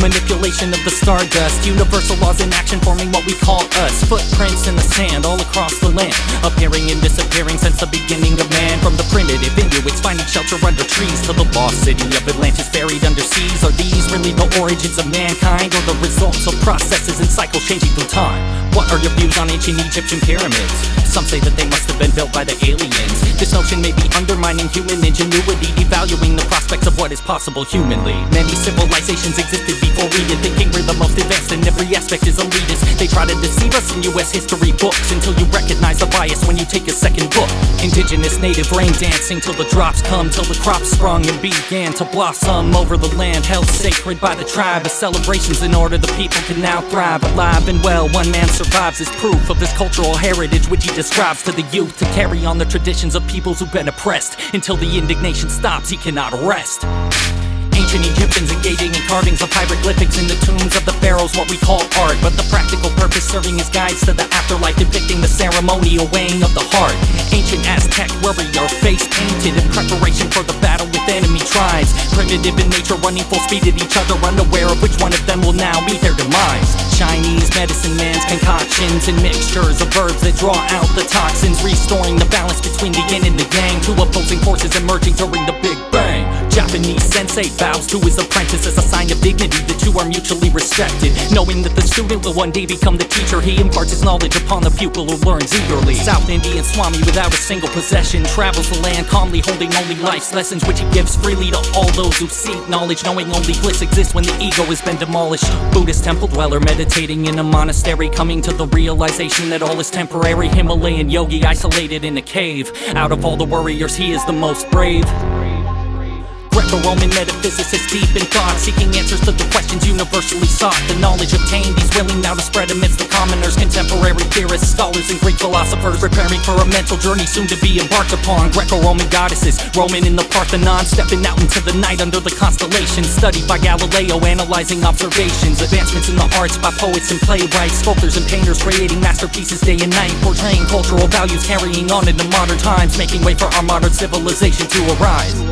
manipulation of the stardust, universal laws in action forming what we call us. Footprints in the sand all across the land, appearing and disappearing since the beginning of man. From the primitive Inuits finding shelter under trees to the lost city of Atlantis buried under seas. Are these really the origins of mankind, or the results of processes and cycles changing through time? What are your views on ancient Egyptian pyramids? Some say that they must have been built by the aliens. This notion may be undermining human ingenuity, devaluing the prospects of what is possible humanly. Many civilizations existed before we did, thinking we're the most advanced in every aspect is elitist. They try to deceive us in US history books until you recognize the bias when you take a second book. Indigenous native rain dancing till the drops come, till the crops sprung and began to blossom over the land held sacred by the tribe. A celebrations in order the people can now thrive. Alive and well, one man survives as proof of his cultural heritage, which he describes to the youth to carry on the traditions of peoples who've been oppressed. Until the indignation stops, he cannot rest. Ancient Egyptians engaging in carvings of hieroglyphics in the tombs of the pharaohs, what we call art, but the practical purpose serving as guides to the afterlife, depicting the ceremonial weighing of the heart. Ancient Aztec warrior face painted in preparation for the battle with enemy tribes. Primitive in nature running full speed at each other, unaware of which one of them will now meet their demise. Chinese medicine man's concoctions and mixtures of herbs that draw out the toxins, restoring the balance between the yin and the yang. Two opposing forces emerging during the Big Bang. Japanese sensei bows to his apprentice as a sign of dignity. The two are mutually respected, knowing that the student will one day become the teacher. He imparts his knowledge upon the pupil who learns eagerly. South Indian Swami without a single possession travels the land calmly, holding only life's lessons, which he gives freely to all those who seek knowledge, knowing only bliss exists when the ego has been demolished. Buddhist temple dweller meditating in a monastery, coming to the realization that all is temporary. Himalayan yogi isolated in a cave, out of all the warriors he is the most brave. Greco-Roman metaphysicist deep in thought, seeking answers to the questions universally sought. The knowledge obtained he's willing now to spread amidst the commoners. Contemporary theorists, scholars and Greek philosophers preparing for a mental journey soon to be embarked upon. Greco-Roman goddesses roaming in the Parthenon, stepping out into the night under the constellations. Studied by Galileo, analyzing observations. Advancements in the arts by poets and playwrights, sculptors and painters creating masterpieces day and night, portraying cultural values carrying on into modern times, making way for our modern civilization to arise.